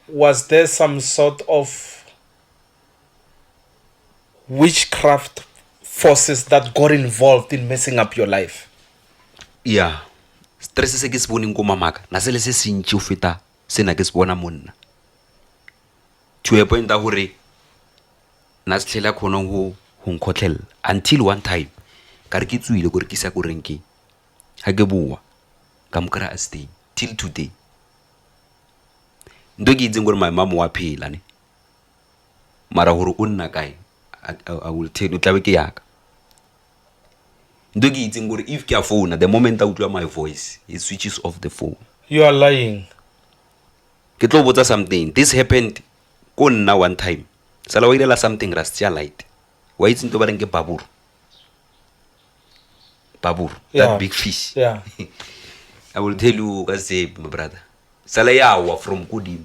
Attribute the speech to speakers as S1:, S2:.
S1: was there some sort of witchcraft forces that got involved in messing up your life?
S2: Yeah. Stress se ke se boneng ko mamaka na se le se sentši o feta sena ke se bona monna to a point a gore na se tlhela kgonang go nkgotlhelela until one time ka re ke tswile gore ke sa ko renkeng ga ke boa ka mo kry-a a stay till today nto ke itseng gore my mom wa phela ne mara gore o nna kae I will tell you tlabe ke yaka nto ke itseng gore if ke a phone the moment a utlwa my voice he switches off the phone.
S1: You are lying.
S2: Ke tlo botsa something this happened ko nna one time sala wa irela something ra stia light wa itse nto ba reng ke baburu
S1: Yeah.
S2: that big fish.
S1: Yeah.
S2: I will tell you guys, my brother sala yawa from kudim